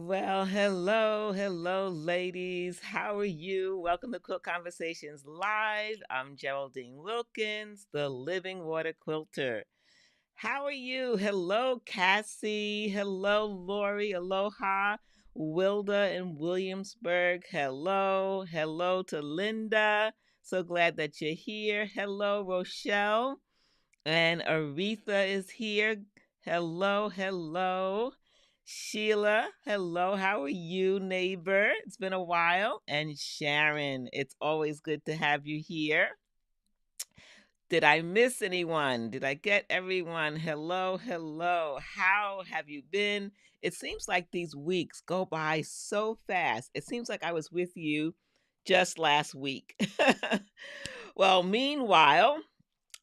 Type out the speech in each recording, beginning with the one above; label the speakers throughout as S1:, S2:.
S1: Well, hello, ladies. How are you? Welcome to Quilt Conversations Live. I'm Geraldine Wilkins, the Living Water Quilter. How are you? Hello, Cassie. Hello, Lori. Aloha, Wilda in Williamsburg. Hello to Linda. So glad that you're here. Hello, Rochelle. And Aretha is here. Hello. Sheila, hello. How are you, neighbor? It's been a while. And Sharon, it's always good to have you here. Did I miss anyone? Did I get everyone? Hello. How have you been? It seems like these weeks go by so fast. It seems like I was with you just last week. Well, meanwhile,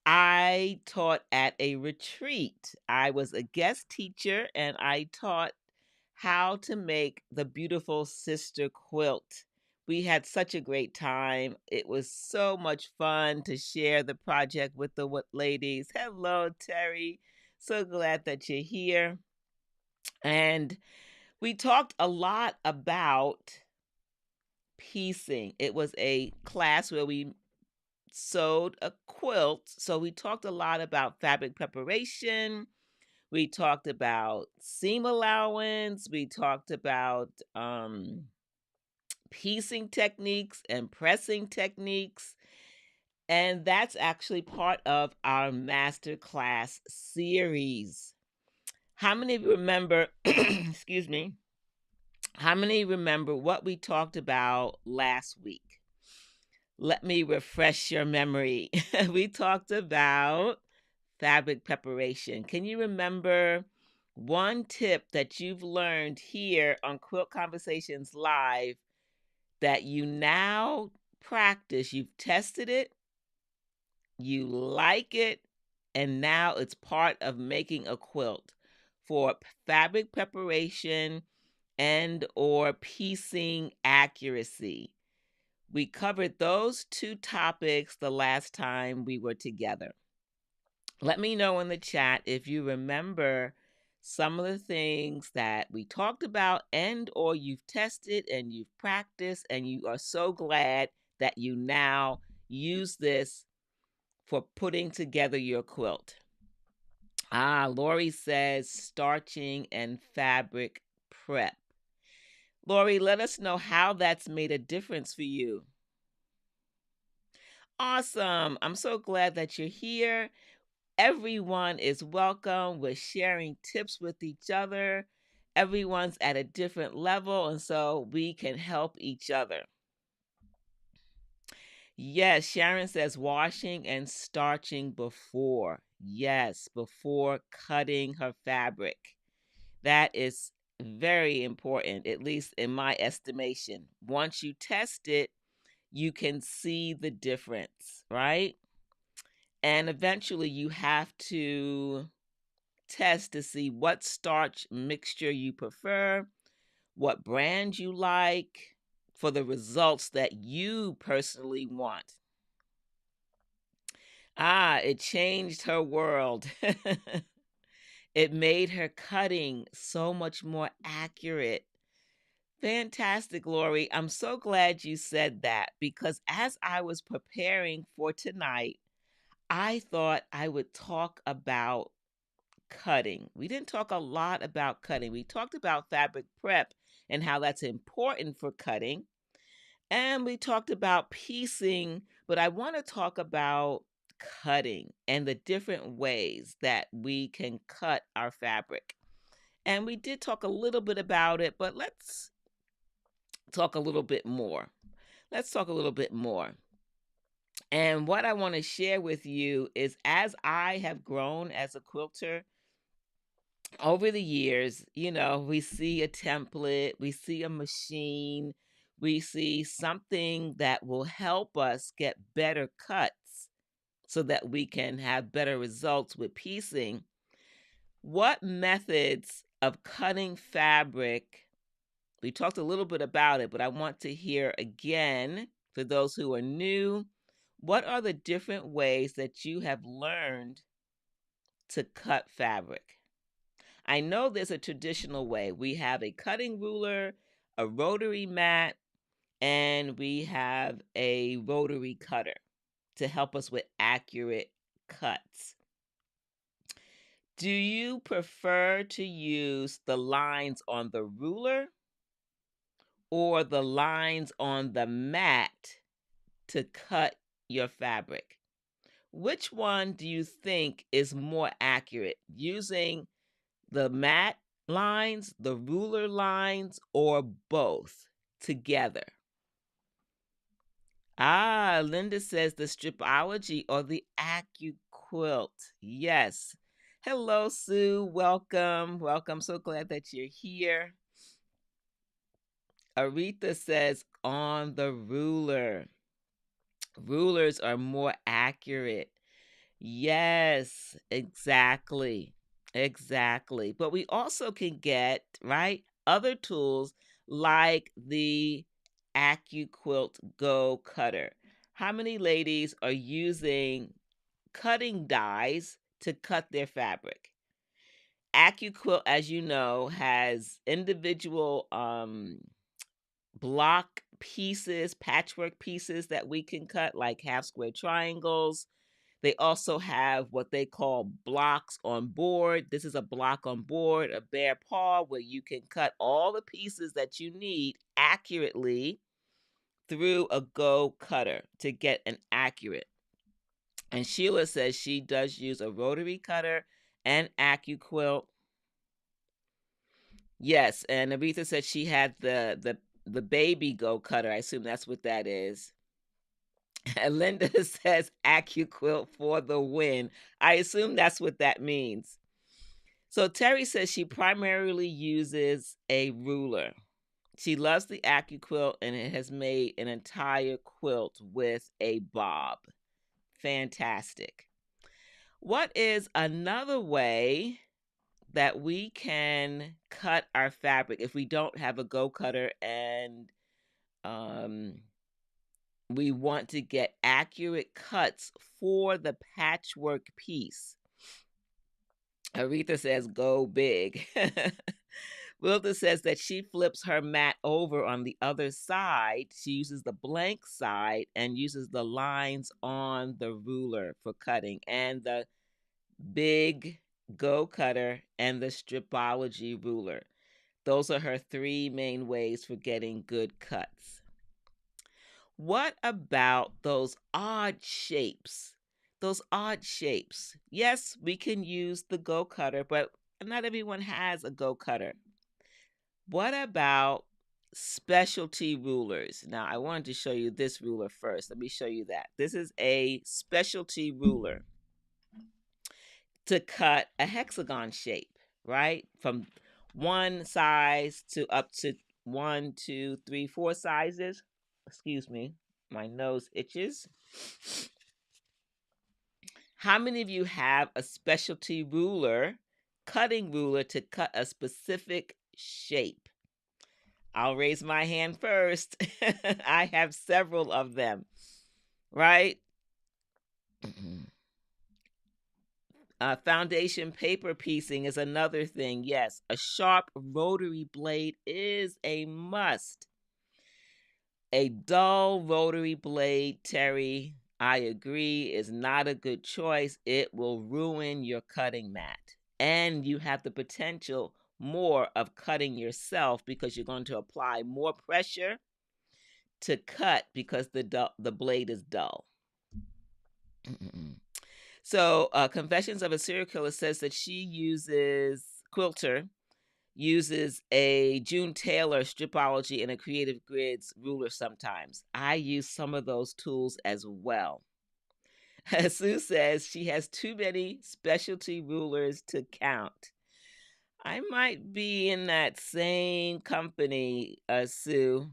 S1: I taught at a retreat. I was a guest teacher and I taught how to make the beautiful sister quilt. We had such a great time. It was so much fun to share the project with the ladies. Hello, Terry. So glad that you're here. And we talked a lot about piecing. It was a class where we sewed a quilt. So we talked a lot about fabric preparation. We talked about seam allowance. We talked about piecing techniques and pressing techniques. And that's actually part of our master class series. How many of you remember, excuse me, how many remember what we talked about last week? Let me refresh your memory. We talked about fabric preparation. Can you remember one tip that you've learned here on Quilt Conversations Live that you now practice? You've tested it, you like it, and now it's part of making a quilt for fabric preparation and or piecing accuracy. We covered those two topics the last time we were together. Let me know in the chat if you remember some of the things that we talked about and or you've tested and you've practiced and you are so glad that you now use this for putting together your quilt. Lori says starching and fabric prep. Lori, let us know how that's made a difference for you. Awesome. I'm so glad that you're here. Everyone is welcome. We're sharing tips with each other. Everyone's at a different level, and so we can help each other. Yes, Sharon says washing and starching before. Yes, before cutting her fabric. That is very important, at least in my estimation. Once you test it, you can see the difference, right? And eventually you have to test to see what starch mixture you prefer, what brand you like, for the results that you personally want. It changed her world. It made her cutting so much more accurate. Fantastic, Lori. I'm so glad you said that because as I was preparing for tonight, I thought I would talk about cutting. We didn't talk a lot about cutting. We talked about fabric prep and how that's important for cutting. And we talked about piecing, but I want to talk about cutting and the different ways that we can cut our fabric. And we did talk a little bit about it, but let's talk a little bit more. Let's talk a little bit more. And what I want to share with you is as I have grown as a quilter over the years, we see a template, we see a machine, we see something that will help us get better cuts so that we can have better results with piecing. What methods of cutting fabric? We talked a little bit about it, but I want to hear again for those who are new. What are the different ways that you have learned to cut fabric? I know there's a traditional way. We have a cutting ruler, a rotary mat, and we have a rotary cutter to help us with accurate cuts. Do you prefer to use the lines on the ruler or the lines on the mat to cut your fabric? Which one do you think is more accurate? Using the mat lines, the ruler lines, or both together? Ah, Linda says the stripology or the AccuQuilt. Yes. Hello, Sue. Welcome. Welcome. So glad that you're here. Aretha says on the ruler. Rulers are more accurate. Yes, exactly. Exactly. But we also can get, right, other tools like the AccuQuilt Go Cutter. How many ladies are using cutting dies to cut their fabric? AccuQuilt, as you know, has individual block pieces, patchwork pieces that we can cut, like half square triangles. They also have what they call blocks on board. This is a block on board, a bare paw, where you can cut all the pieces that you need accurately through a Go cutter to get an accurate. And Sheila says she does use a rotary cutter and AccuQuilt. Yes, and Aretha said she had the baby Go cutter. I assume that's what that is. And Linda says AccuQuilt for the win. I assume that's what that means. So Terry says she primarily uses a ruler. She loves the AccuQuilt and it has made an entire quilt with a bob. Fantastic. What is another way that we can cut our fabric if we don't have a Go cutter and we want to get accurate cuts for the patchwork piece? Aretha says go big. Wilda says that she flips her mat over on the other side. She uses the blank side and uses the lines on the ruler for cutting, and the big Go cutter and the stripology ruler. Those are her three main ways for getting good cuts. What about those odd shapes? Those odd shapes. Yes, we can use the Go cutter, but not everyone has a Go cutter. What about specialty rulers? Now, I wanted to show you this ruler first. Let me show you that. This is a specialty ruler to cut a hexagon shape, right? From one size to up to 1, 2, 3, 4 sizes. Excuse me, my nose itches. How many of you have a specialty ruler, cutting ruler to cut a specific shape? I'll raise my hand first. I have several of them, right? Foundation paper piecing is another thing. Yes, a sharp rotary blade is a must. A dull rotary blade, Terry, I agree, is not a good choice. It will ruin your cutting mat. And you have the potential more of cutting yourself because you're going to apply more pressure to cut because the blade is dull. So, Confessions of a Serial Killer says that Quilter uses a June Taylor stripology and a Creative Grids ruler sometimes. I use some of those tools as well. Sue says she has too many specialty rulers to count. I might be in that same company, Sue.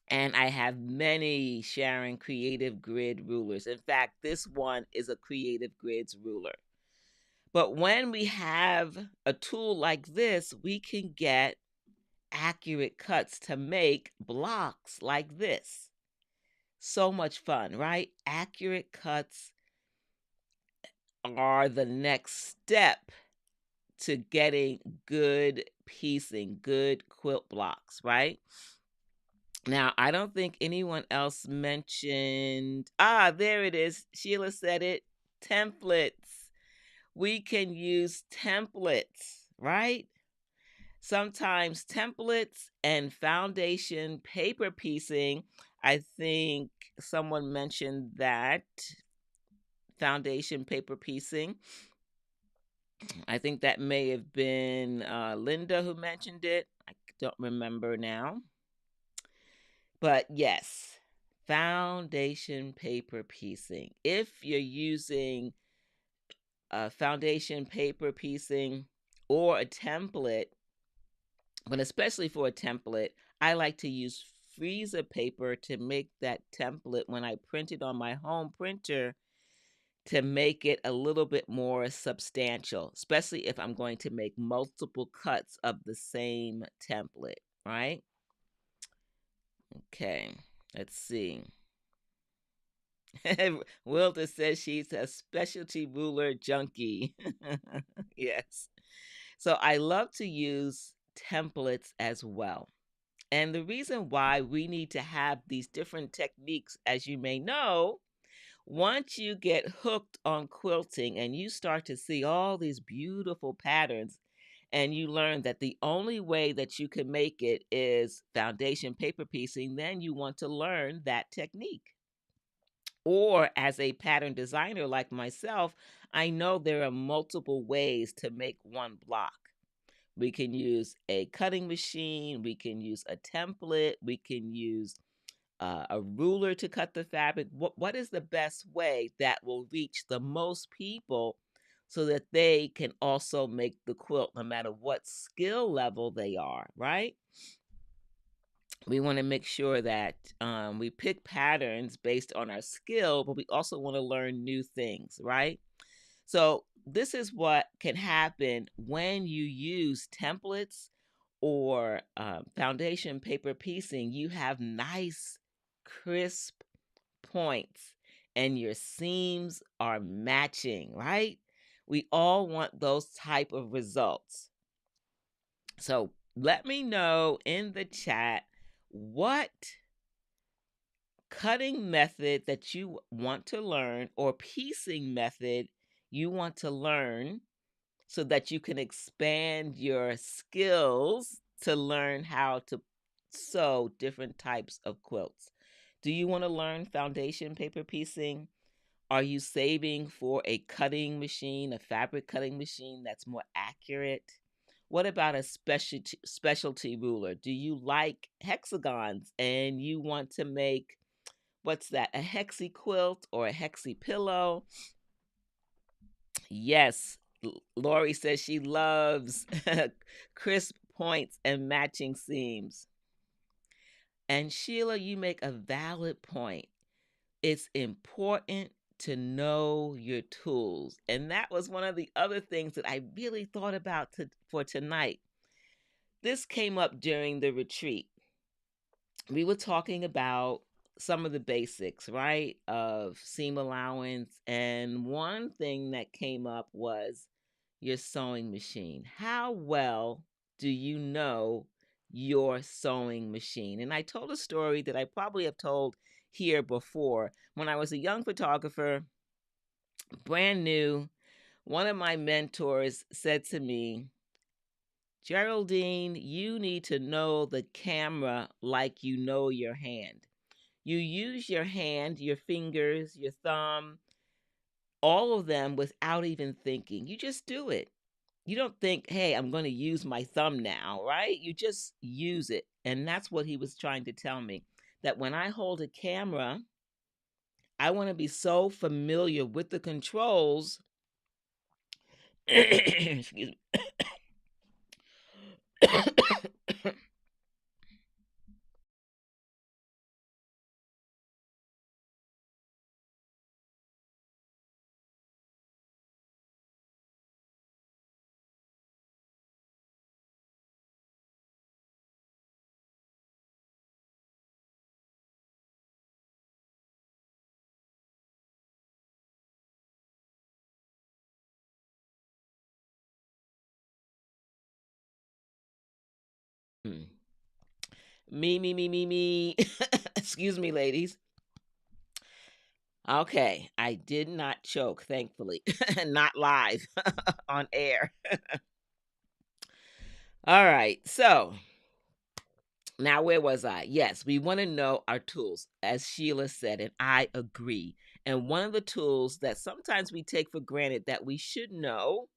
S1: And I have many Sharon Creative Grid rulers. In fact, this one is a Creative Grids ruler. But when we have a tool like this, we can get accurate cuts to make blocks like this. So much fun, right? Accurate cuts are the next step to getting good piecing, good quilt blocks, right? Now, I don't think anyone else mentioned. Ah, there it is. Sheila said it. Templates. We can use templates, right? Sometimes templates and foundation paper piecing. I think someone mentioned that foundation paper piecing. I think that may have been Linda who mentioned it. I don't remember now. But yes, foundation paper piecing. If you're using foundation paper piecing or a template, but especially for a template, I like to use freezer paper to make that template when I print it on my home printer to make it a little bit more substantial, especially if I'm going to make multiple cuts of the same template, right? Okay, let's see. Wilda says she's a specialty ruler junkie. Yes. So I love to use templates as well. And the reason why we need to have these different techniques, as you may know, once you get hooked on quilting and you start to see all these beautiful patterns, and you learn that the only way that you can make it is foundation paper piecing, then you want to learn that technique. Or as a pattern designer like myself, I know there are multiple ways to make one block. We can use a cutting machine, we can use a template, we can use a ruler to cut the fabric. What is the best way that will reach the most people so that they can also make the quilt no matter what skill level they are, right? We want to make sure that we pick patterns based on our skill, but we also want to learn new things, right? So, this is what can happen when you use templates or foundation paper piecing. You have nice, crisp points, and your seams are matching, right? We all want those type of results. So, let me know in the chat what cutting method that you want to learn or piecing method you want to learn so that you can expand your skills to learn how to sew different types of quilts. Do you want to learn foundation paper piecing? Are you saving for a cutting machine, a fabric cutting machine that's more accurate? What about a specialty ruler? Do you like hexagons and you want to make, what's that, a hexi quilt or a hexi pillow? Yes, Lori says she loves crisp points and matching seams. And Sheila, you make a valid point. It's important to know your tools. And that was one of the other things that I really thought about for tonight. This came up during the retreat. We were talking about some of the basics, right, of seam allowance. And one thing that came up was your sewing machine. How well do you know your sewing machine? And I told a story that I probably have told here before. When I was a young photographer, brand new, one of my mentors said to me, Geraldine, you need to know the camera like you know your hand. You use your hand, your fingers, your thumb, all of them without even thinking. You just do it. You don't think, hey, I'm going to use my thumb now, right? You just use it. And that's what he was trying to tell me, that when I hold a camera, I want to be so familiar with the controls. Excuse me. Me. Excuse me, ladies. Okay, I did not choke, thankfully. Not live on air. All right, so now where was I? Yes, we want to know our tools, as Sheila said, and I agree. And one of the tools that sometimes we take for granted that we should know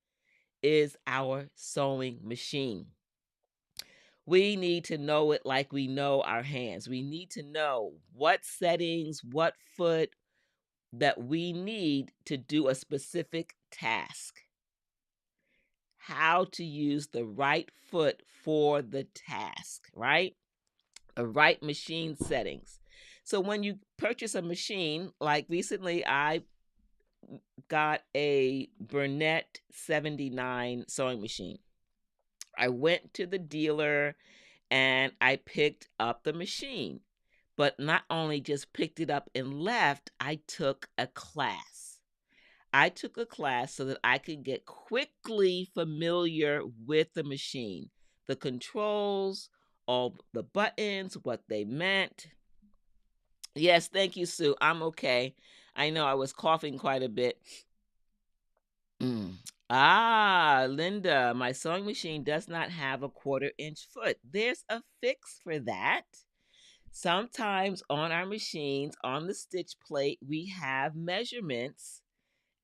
S1: is our sewing machine. We need to know it like we know our hands. We need to know what settings, what foot that we need to do a specific task. How to use the right foot for the task, right? The right machine settings. So when you purchase a machine, like recently I got a Burnett 79 sewing machine. I went to the dealer and I picked up the machine. But not only just picked it up and left, I took a class. I took a class so that I could get quickly familiar with the machine, the controls, all the buttons, what they meant. Yes, thank you, Sue. I'm okay. I know I was coughing quite a bit. Ah, Linda, my sewing machine does not have a 1/4 inch foot. There's a fix for that. Sometimes on our machines, on the stitch plate, we have measurements,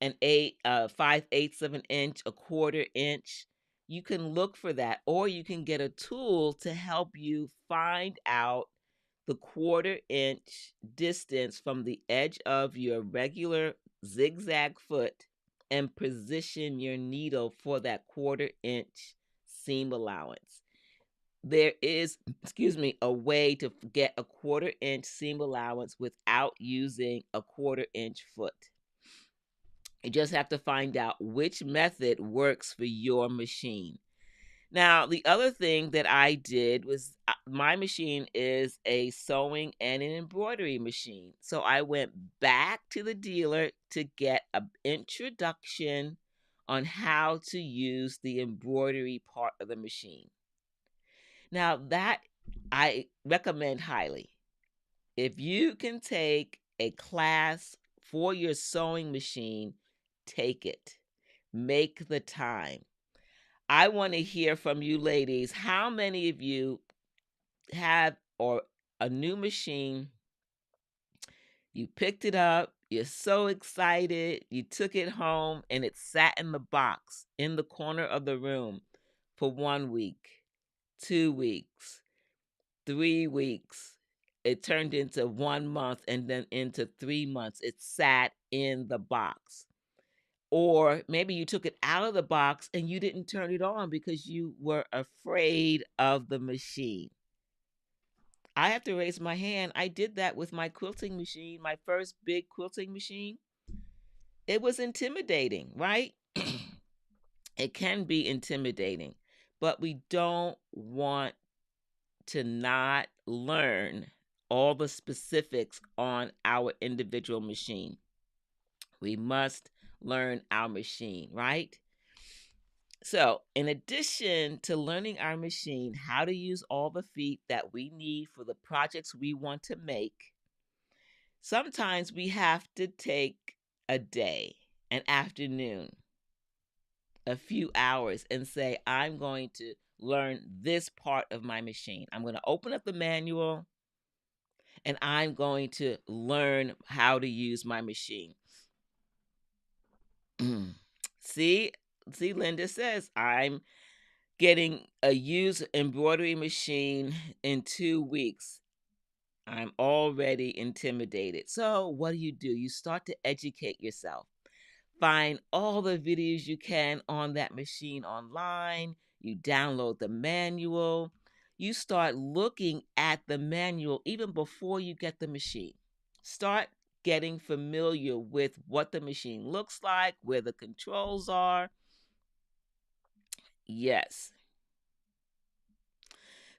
S1: an 5/8 of an inch, a 1/4 inch. You can look for that, or you can get a tool to help you find out the 1/4 inch distance from the edge of your regular zigzag foot and position your needle for that 1/4 inch seam allowance. There is, excuse me, a way to get a 1/4 inch seam allowance without using a 1/4 inch foot. You just have to find out which method works for your machine. Now, the other thing that I did was my machine is a sewing and an embroidery machine. So I went back to the dealer to get an introduction on how to use the embroidery part of the machine. Now, that I recommend highly. If you can take a class for your sewing machine, take it. Make the time. I want to hear from you ladies. How many of you have or a new machine? You picked it up, you're so excited, you took it home and it sat in the box in the corner of the room for 1 week, 2 weeks, 3 weeks. It turned into 1 month and then into 3 months. It sat in the box. Or maybe you took it out of the box and you didn't turn it on because you were afraid of the machine. I have to raise my hand. I did that with my quilting machine, my first big quilting machine. It was intimidating, right? It can be intimidating, but we don't want to not learn all the specifics on our individual machine. We must learn our machine, right? So, in addition to learning our machine, how to use all the feet that we need for the projects we want to make, sometimes we have to take a day, an afternoon, a few hours, and say, I'm going to learn this part of my machine. I'm going to open up the manual and I'm going to learn how to use my machine. See, Linda says, I'm getting a used embroidery machine in 2 weeks. I'm already intimidated. So, what do? You start to educate yourself. Find all the videos you can on that machine online. You download the manual. You start looking at the manual even before you get the machine. Start getting familiar with what the machine looks like, where the controls are. Yes.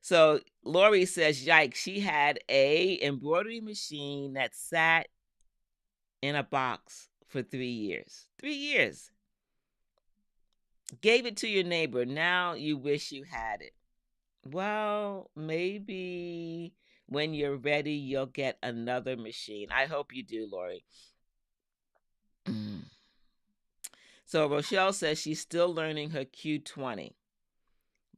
S1: So Lori says, yikes, she had a embroidery machine that sat in a box for 3 years. 3 years. Gave it to your neighbor. Now you wish you had it. Well, maybe when you're ready, you'll get another machine. I hope you do, Lori. So Rochelle says she's still learning her Q20,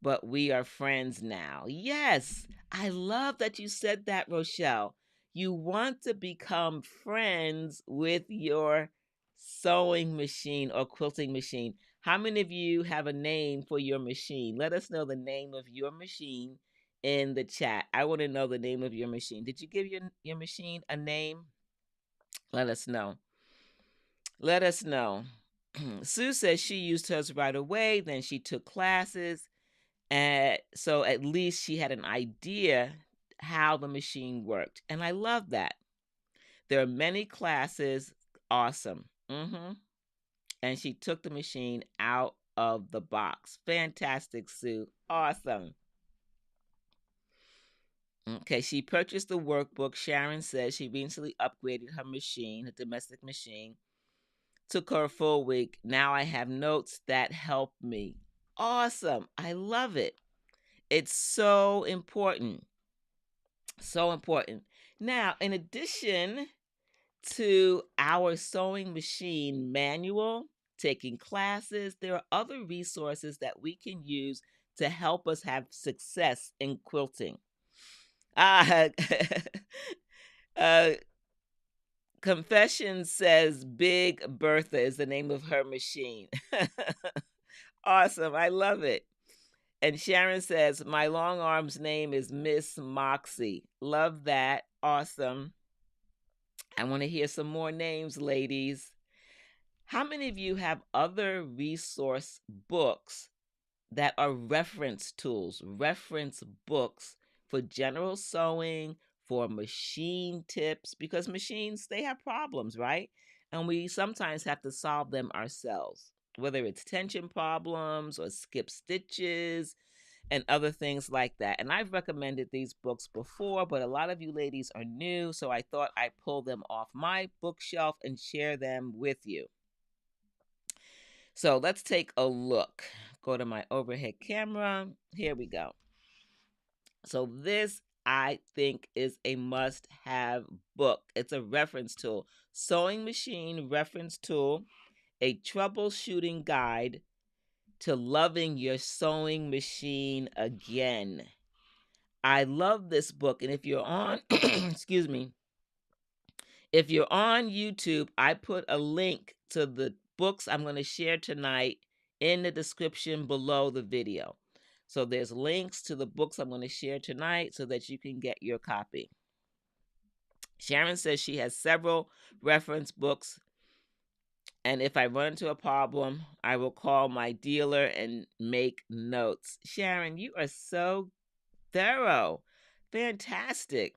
S1: but we are friends now. Yes, I love that you said that, Rochelle. You want to become friends with your sewing machine or quilting machine. How many of you have a name for your machine? Let us know the name of your machine in the chat. I want to know the name of your machine. Did you give your machine a name? Let us know. Let us know. Sue says she used hers right away, then she took classes. And so at least she had an idea how the machine worked. And I love that. There are many classes. Awesome. And she took the machine out of the box. Fantastic, Sue. Awesome. Okay, she purchased the workbook. Sharon says she recently upgraded her machine, a domestic machine. Took her a full week. Now I have notes that help me. Awesome. I love it. It's so important. So important. Now, in addition to our sewing machine manual, taking classes, there are other resources that we can use to help us have success in quilting. Uh, uh, Confession says Big Bertha is the name of her machine. Awesome. I love it. And Sharon says, my long arm's name is Miss Moxie. Love that. Awesome. I want to hear some more names, ladies. How many of you have other resource books that are reference tools, reference books for general sewing, for machine tips? Because machines, they have problems, right? And we sometimes have to solve them ourselves, whether it's tension problems or skip stitches and other things like that. And I've recommended these books before, but a lot of you ladies are new, so I thought I'd pull them off my bookshelf and share them with you. So let's take a look. Go to my overhead camera. Here we go. So this, I think, is a must-have book. It's a reference tool. Sewing machine reference tool, a troubleshooting guide to loving your sewing machine again. I love this book. And if you're on, excuse me, if you're on YouTube, I put a link to the books I'm going to share tonight in the description below the video. So there's links to the books I'm going to share tonight so that you can get your copy. Sharon says she has several reference books. And if I run into a problem, I will call my dealer and make notes. Sharon, you are so thorough. Fantastic.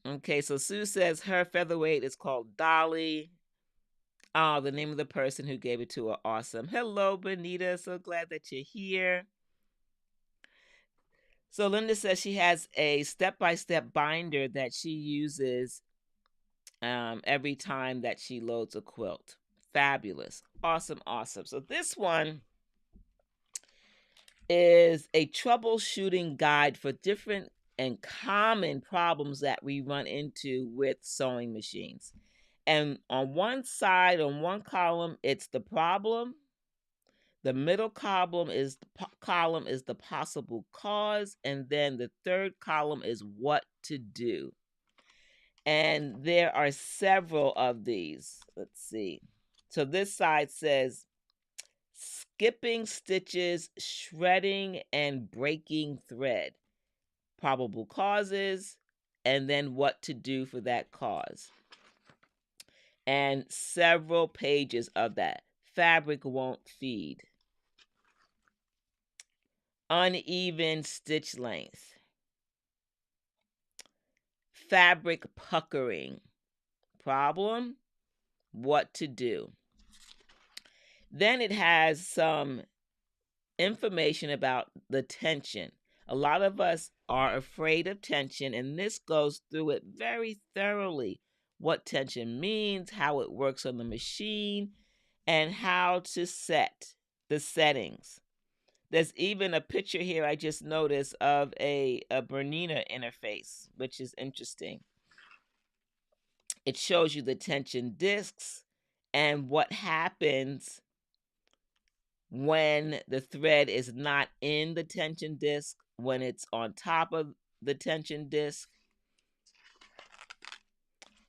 S1: Okay, so Sue says her featherweight is called Dolly. Oh, the name of the person who gave it to her. Awesome. Hello, Benita. So glad that you're here. So Linda says she has a step-by-step binder that she uses every time that she loads a quilt. Fabulous. Awesome, awesome. So this one is a troubleshooting guide for different and common problems that we run into with sewing machines. And on one side, on one column, it's the problem. The middle column is the possible cause, and then the third column is what to do. And there are several of these. Let's see. So this side says skipping stitches, shredding, and breaking thread. Probable causes, and then what to do for that cause. And several pages of that. Fabric won't feed. Uneven stitch length. Fabric puckering. Problem, what to do. Then it has some information about the tension. A lot of us are afraid of tension, and this goes through it very thoroughly. What tension means, how it works on the machine, and how to set the settings. There's even a picture here I just noticed of a Bernina interface, which is interesting. It shows you the tension discs and what happens when the thread is not in the tension disc, when it's on top of the tension disc.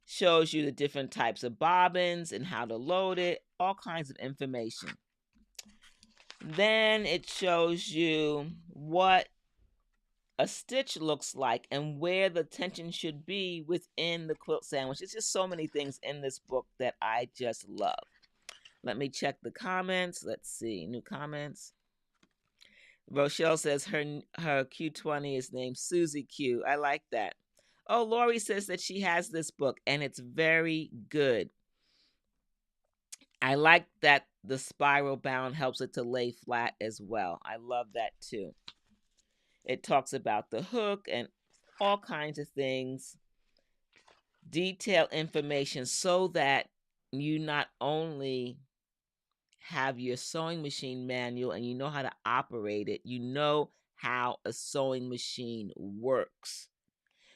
S1: Shows you the different types of bobbins and how to load it, all kinds of information. Then it shows you what a stitch looks like and where the tension should be within the quilt sandwich. It's just so many things in this book that I just love. Let me check the comments. Let's see, new comments. Rochelle says her Q20 is named Susie Q. I like that. Oh, Lori says that she has this book and it's very good. I like that the spiral bound helps it to lay flat as well. I love that too. It talks about the hook and all kinds of things, detailed information, so that you not only have your sewing machine manual and you know how to operate it, you know how a sewing machine works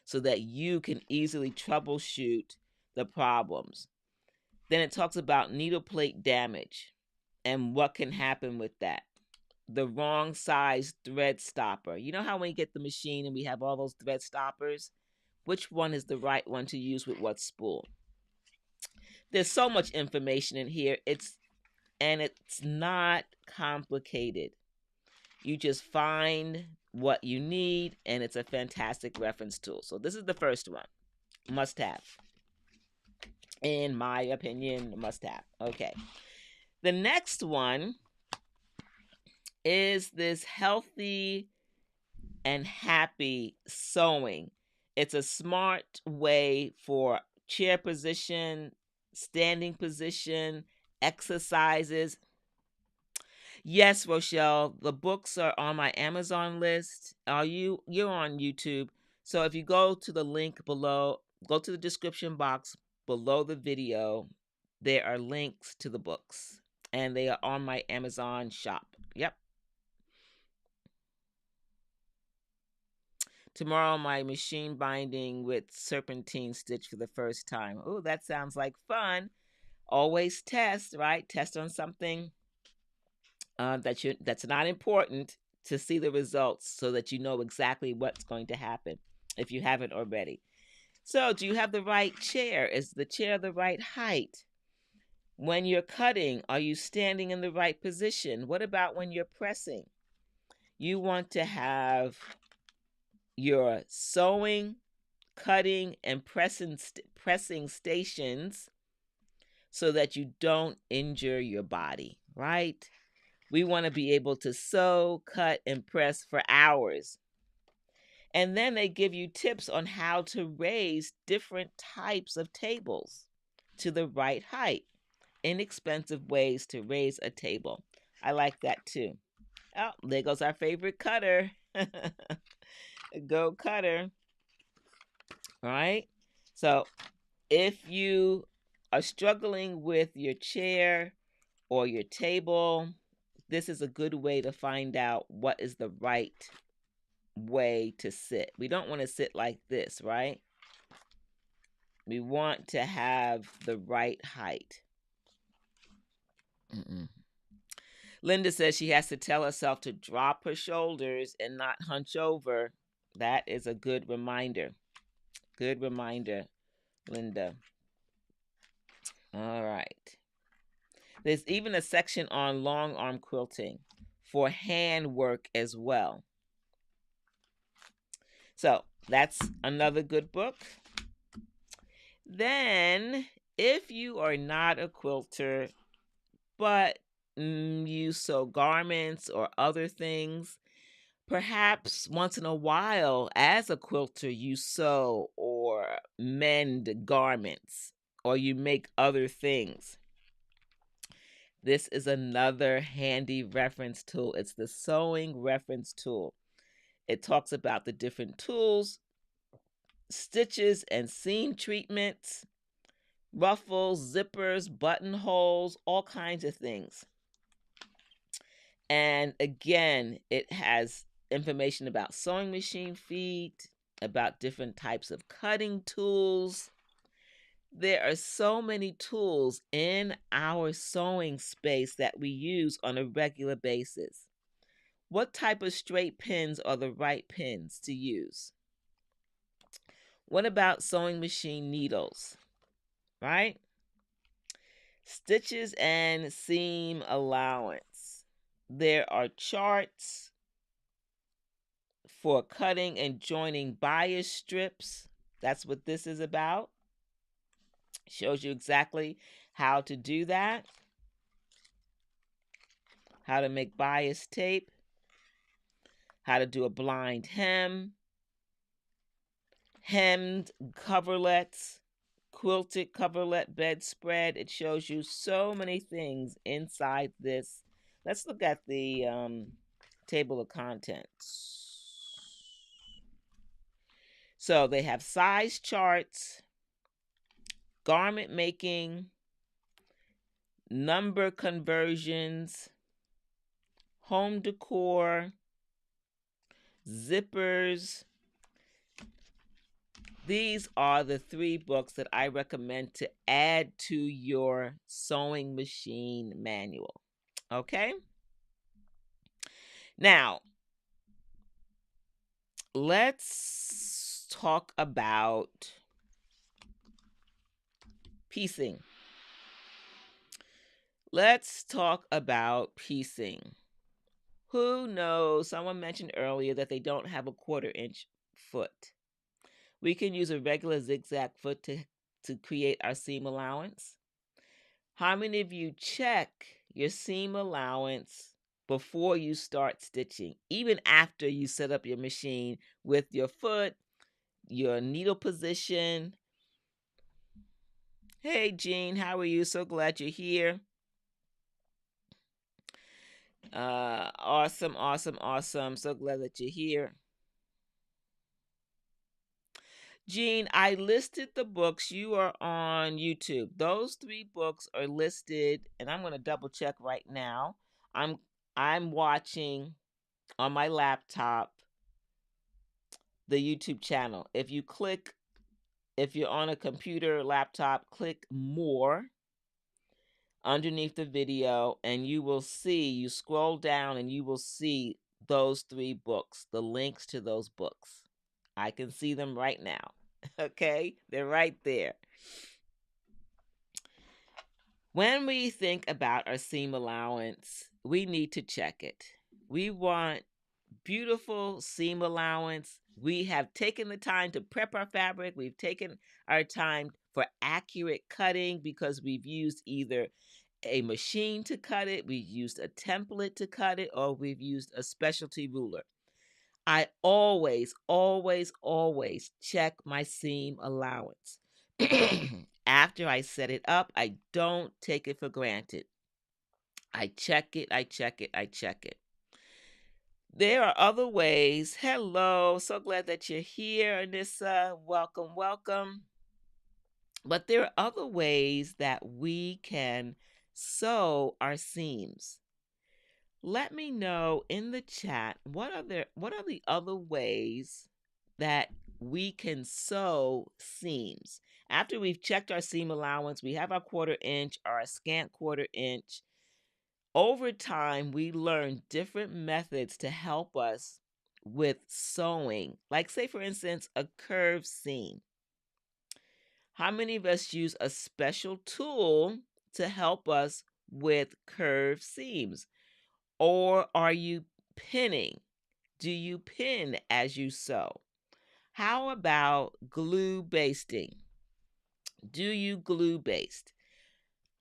S1: so that you can easily troubleshoot the problems. Then it talks about needle plate damage and what can happen with that. The wrong size thread stopper. You know how when you get the machine and we have all those thread stoppers? Which one is the right one to use with what spool? There's so much information in here. It's not complicated. You just find what you need, and it's a fantastic reference tool. So this is the first one. Must have. In my opinion, must have. Okay. The next one is this healthy and happy sewing. It's a smart way for chair position, standing position, exercises. Yes, Rochelle, the books are on my Amazon list. You're on YouTube. So if you go to the link below, go to the description box below the video, there are links to the books and they are on my Amazon shop. Yep. Tomorrow, my machine binding with serpentine stitch for the first time. Oh, that sounds like fun. Always test, right? Test on something that's not important to see the results so that you know exactly what's going to happen if you haven't already. So, do you have the right chair? Is the chair the right height? When you're cutting, are you standing in the right position? What about when you're pressing? You want to have your sewing, cutting, and pressing stations so that you don't injure your body, right? We want to be able to sew, cut, and press for hours. And then they give you tips on how to raise different types of tables to the right height. Inexpensive ways to raise a table. I like that too. Oh, there goes our favorite cutter. Go cutter. All right. So if you are struggling with your chair or your table, this is a good way to find out what is the right way to sit. We don't want to sit like this, right? We want to have the right height. Linda says she has to tell herself to drop her shoulders and not hunch over. That is a good reminder. Good reminder, Linda. All right. There's even a section on long arm quilting for hand work as well. So that's another good book. Then, if you are not a quilter, but you sew garments or other things, perhaps once in a while as a quilter you sew or mend garments or you make other things. This is another handy reference tool. It's the sewing reference tool. It talks about the different tools, stitches and seam treatments, ruffles, zippers, buttonholes, all kinds of things. And again, it has information about sewing machine feet, about different types of cutting tools. There are so many tools in our sewing space that we use on a regular basis. What type of straight pins are the right pins to use? What about sewing machine needles, right? Stitches and seam allowance. There are charts for cutting and joining bias strips. That's what this is about. Shows you exactly how to do that, how to make bias tape, how to do a blind hem, hemmed coverlets, quilted coverlet bedspread. It shows you so many things inside this. Let's look at the table of contents. So they have size charts, garment making, number conversions, home decor, zippers. These are the 3 books that I recommend to add to your sewing machine manual. Okay? Now, let's talk about piecing. Let's talk about piecing. Who knows? Someone mentioned earlier that they don't have a 1/4-inch foot. We can use a regular zigzag foot to create our seam allowance. How many of you check your seam allowance before you start stitching, even after you set up your machine with your foot, your needle position? Hey, Jean, how are you? So glad you're here. Awesome, awesome, awesome. So glad that you're here. Jean, I listed the books. You are on YouTube. Those 3 books are listed, and I'm going to double check right now. I'm watching on my laptop the YouTube channel. If you're on a computer, laptop, click more underneath the video, and you scroll down and you will see those 3 books, the links to those books. I can see them right now. Okay? They're right there. When we think about our seam allowance, we need to check it. We want beautiful seam allowance. We have taken the time to prep our fabric. We've taken our time for accurate cutting because we've used either a machine to cut it, we've used a template to cut it, or we've used a specialty ruler. I always, always, always check my seam allowance. After I set it up, I don't take it for granted. I check it, I check it, I check it. There are other ways. Hello, so glad that you're here, Anissa. Welcome, welcome. But there are other ways that we can sew our seams. Let me know in the chat what are the other ways that we can sew seams. After we've checked our seam allowance, we have our 1/4-inch or a scant 1/4-inch. Over time, we learn different methods to help us with sewing. Like, say, for instance, a curved seam. How many of us use a special tool to help us with curved seams? Or are you pinning? Do you pin as you sew? How about glue basting? Do you glue baste?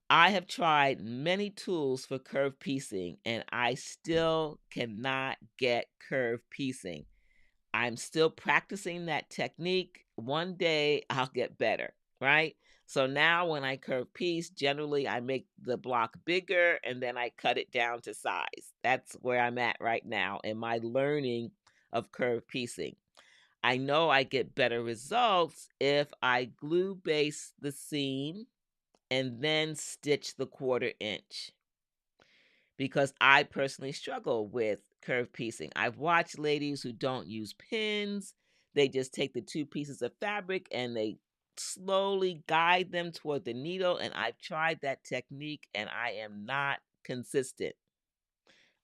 S1: I have tried many tools for curve piecing and I still cannot get curve piecing. I'm still practicing that technique. One day I'll get better, right? So now when I curve piece, generally I make the block bigger and then I cut it down to size. That's where I'm at right now in my learning of curve piecing. I know I get better results if I glue base the seam and then stitch the 1/4 inch. because I personally struggle with curve piecing. I've watched ladies who don't use pins. They just take the two pieces of fabric and they slowly guide them toward the needle. And I've tried that technique and I am not consistent.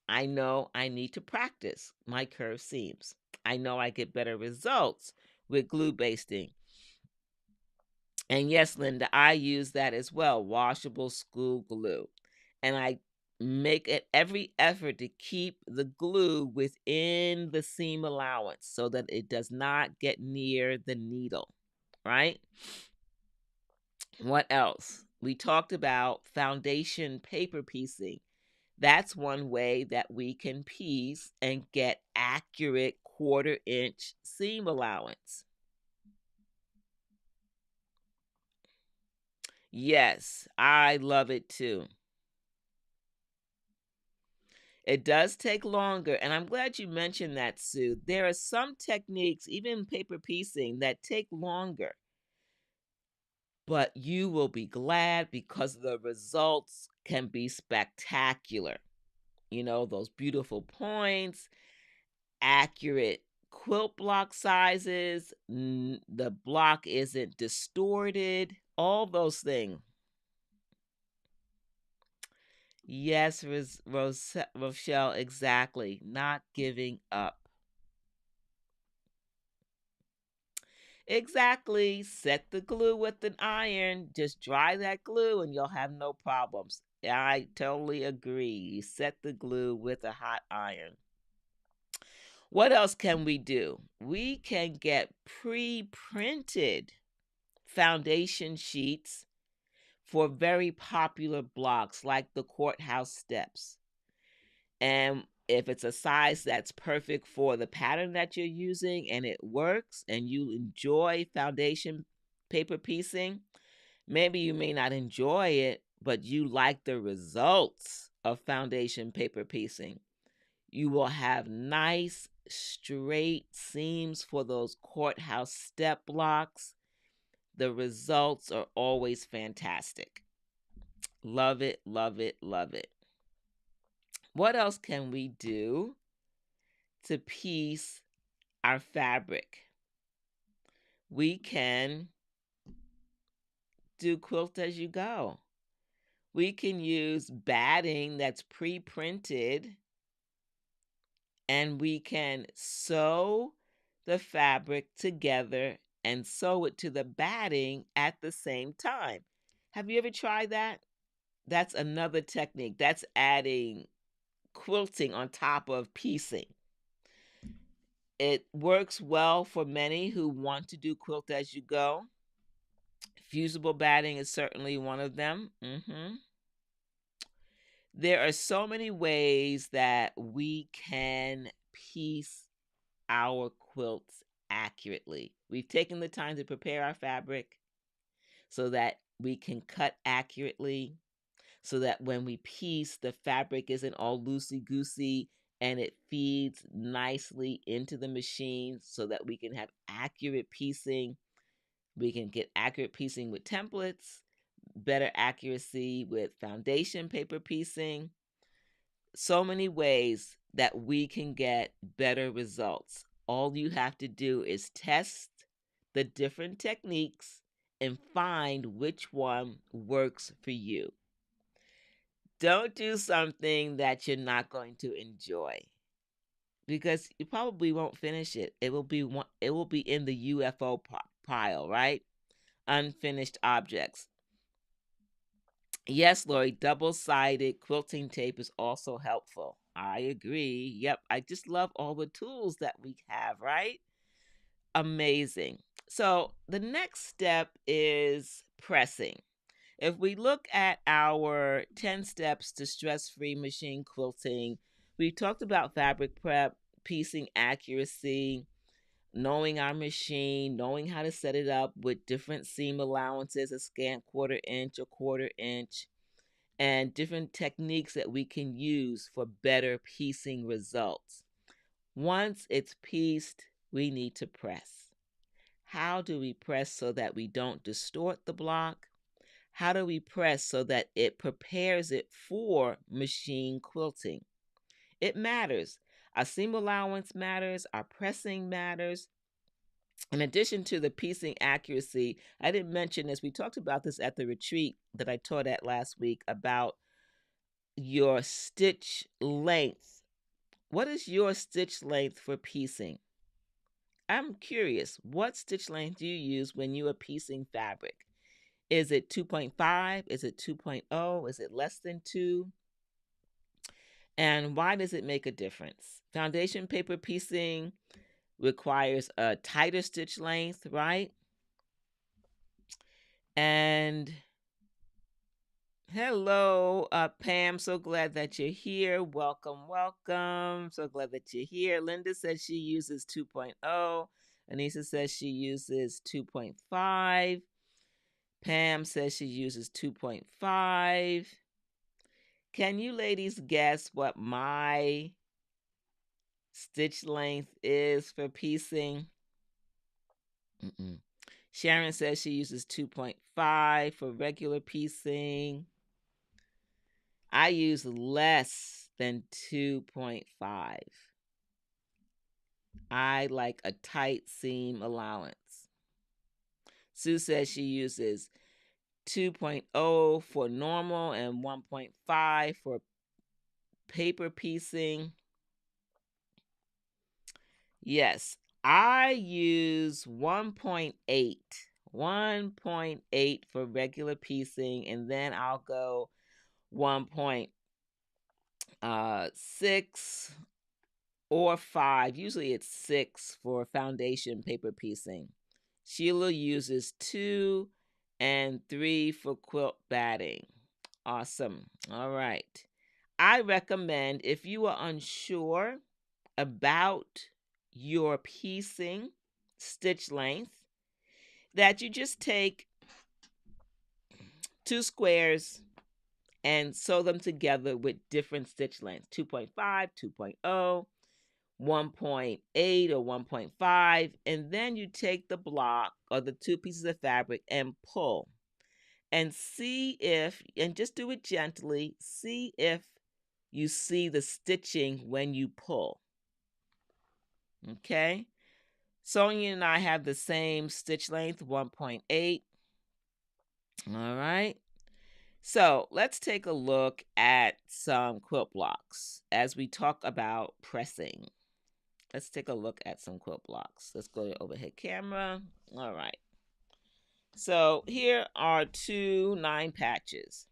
S1: I know I need to practice my curved seams. I know I get better results with glue basting. And yes, Linda, I use that as well, washable school glue. And I make it every effort to keep the glue within the seam allowance so that it does not get near the needle, right? What else? We talked about foundation paper piecing. That's one way that we can piece and get accurate 1/4 inch seam allowance. Yes, I love it too. It does take longer, and I'm glad you mentioned that, Sue. There are some techniques, even paper piecing, that take longer, but you will be glad because the results can be spectacular. You know, those beautiful points, accurate quilt block sizes, the block isn't distorted, all those things. Yes, Rochelle, exactly. Not giving up. Exactly. Set the glue with an iron. Just dry that glue and you'll have no problems. I totally agree. Set the glue with a hot iron. What else can we do? We can get pre-printed foundation sheets for very popular blocks like the courthouse steps. And if it's a size that's perfect for the pattern that you're using and it works and you enjoy foundation paper piecing, maybe you may not enjoy it, but you like the results of foundation paper piecing. You will have nice straight seams for those courthouse step blocks. The results are always fantastic. Love it, love it, love it. What else can we do to piece our fabric? We can do quilt as you go. We can use batting that's pre-printed and we can sew the fabric together and sew it to the batting at the same time. Have you ever tried that? That's another technique. That's adding quilting on top of piecing. It works well for many who want to do quilt as you go. Fusible batting is certainly one of them. There are so many ways that we can piece our quilts accurately. We've taken the time to prepare our fabric so that we can cut accurately, so that when we piece, the fabric isn't all loosey-goosey and it feeds nicely into the machine so that we can have accurate piecing. We can get accurate piecing with templates, better accuracy with foundation paper piecing. So many ways that we can get better results. All you have to do is test the different techniques and find which one works for you. Don't do something that you're not going to enjoy because you probably won't finish it. It will be in the UFO pile, right? Unfinished objects. Yes, Lori, double-sided quilting tape is also helpful. I agree. Yep, I just love all the tools that we have, right? Amazing. So the next step is pressing. If we look at our 10 steps to stress-free machine quilting, we talked about fabric prep, piecing accuracy, knowing our machine, knowing how to set it up with different seam allowances, a scant 1/4 inch, a 1/4 inch, and different techniques that we can use for better piecing results. Once it's pieced, we need to press. How do we press so that we don't distort the block? How do we press so that it prepares it for machine quilting? It matters. Our seam allowance matters, our pressing matters. In addition to the piecing accuracy, I didn't mention this. We talked about this at the retreat that I taught at last week about your stitch length. What is your stitch length for piecing? I'm curious, what stitch length do you use when you are piecing fabric? Is it 2.5? Is it 2.0? Is it less than 2? And why does it make a difference? Foundation paper piecing requires a tighter stitch length, right? And hello, Pam. So glad that you're here. Welcome, welcome. So glad that you're here. Linda says she uses 2.0. Anissa says she uses 2.5. Pam says she uses 2.5. Can you ladies guess what my stitch length is for piecing? Sharon says she uses 2.5 for regular piecing. I use less than 2.5. I like a tight seam allowance. Sue says she uses 2.0 for normal and 1.5 for paper piecing. Yes, I use 1.8. 1.8 for regular piecing, and then I'll go 1.6 or 5. Usually it's 6 for foundation paper piecing. Sheila uses 2 and 3 for quilt batting. Awesome. All right. I recommend, if you are unsure about your piecing stitch length, that you just take 2 squares and sew them together with different stitch lengths, 2.5, 2.0, 1.8 or 1.5, and then you take the block or the 2 pieces of fabric and pull and see if, and just do it gently, see if you see the stitching when you pull. Okay? Sonia and I have the same stitch length, 1.8. All right. So let's take a look at some quilt blocks as we talk about pressing. Let's take a look at some quilt blocks. Let's go to overhead camera. All right. So here are 2 9 patches.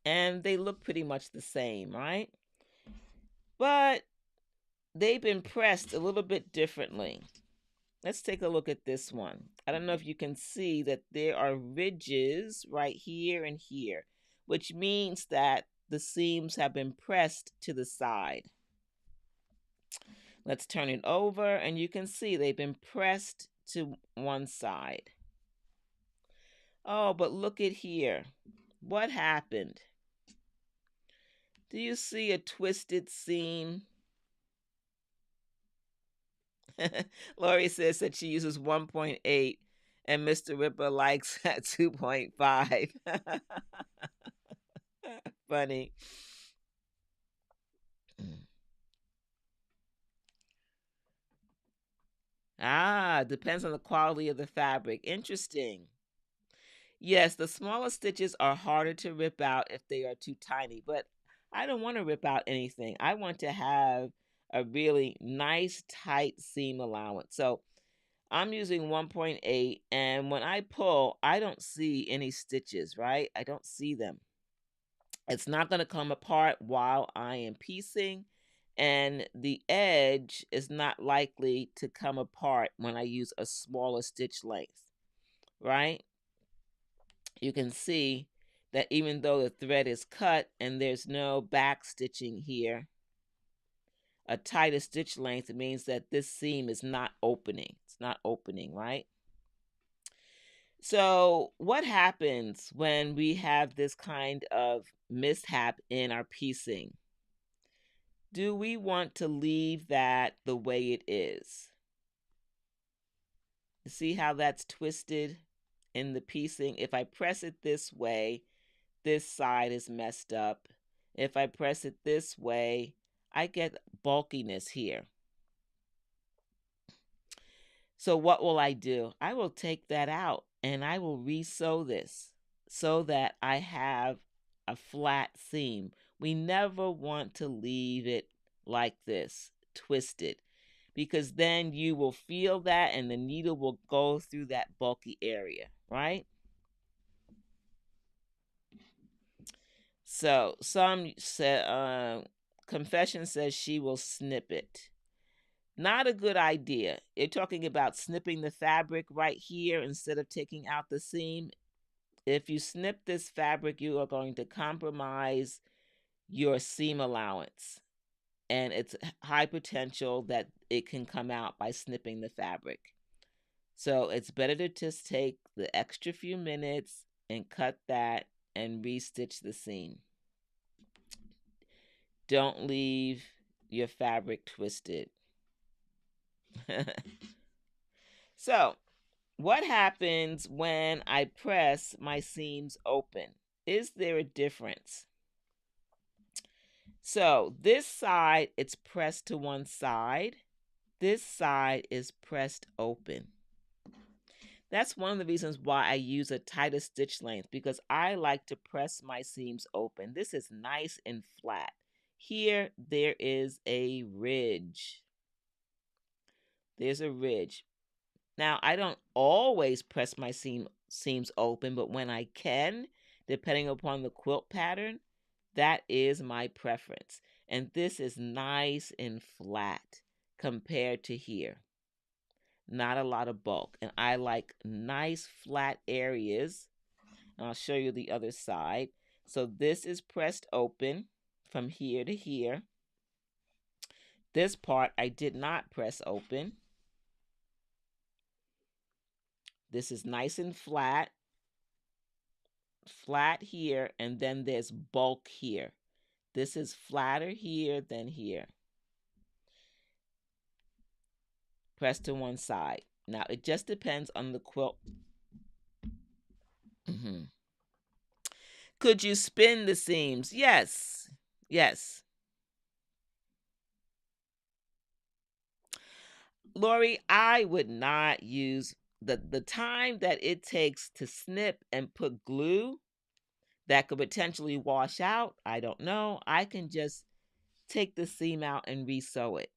S1: And they look pretty much the same, right? But they've been pressed a little bit differently. Let's take a look at this one. I don't know if you can see that there are ridges right here and here, which means that the seams have been pressed to the side. Let's turn it over and you can see they've been pressed to one side. Oh, but look at here. What happened? Do you see a twisted seam? Lori says that she uses 1.8 and Mr. Ripper likes at 2.5. Funny. Ah, depends on the quality of the fabric. Interesting. Yes, the smaller stitches are harder to rip out if they are too tiny, but I don't want to rip out anything. I want to have a really nice, tight seam allowance. So I'm using 1.8, and when I pull, I don't see any stitches, right? I don't see them. It's not going to come apart while I am piecing, and the edge is not likely to come apart when I use a smaller stitch length, right? You can see that even though the thread is cut and there's no back stitching here, a tighter stitch length means that this seam is not opening. It's not opening, right? So what happens when we have this kind of mishap in our piecing? Do we want to leave that the way it is? See how that's twisted in the piecing. If I press it this way, this side is messed up. If I press it this way, I get bulkiness here. So what will I do? I will take that out and I will re-sew this so that I have a flat seam. We never want to leave it like this, twisted, because then you will feel that and the needle will go through that bulky area, right? So some said, Confession says she will snip it. Not a good idea. You're talking about snipping the fabric right here instead of taking out the seam. If you snip this fabric, you are going to compromise your seam allowance. And it's high potential that it can come out by snipping the fabric. So it's better to just take the extra few minutes and cut that and restitch the seam. Don't leave your fabric twisted. So, what happens when I press my seams open? Is there a difference? So, this side, it's pressed to one side. This side is pressed open. That's one of the reasons why I use a tighter stitch length, because I like to press my seams open. This is nice and flat. Here, there is a ridge. There's a ridge. Now, I don't always press my seams open, but when I can, depending upon the quilt pattern, that is my preference. And this is nice and flat compared to here. Not a lot of bulk. And I like nice flat areas. And I'll show you the other side. So this is pressed open from here to here. This part I did not press open. This is nice and flat. Flat here, and then there's bulk here. This is flatter here than here. Press to one side. Now, it just depends on the quilt. Could you spin the seams? Yes. Yes. Lori, I would not use the time that it takes to snip and put glue that could potentially wash out. I don't know. I can just take the seam out and re-sew it.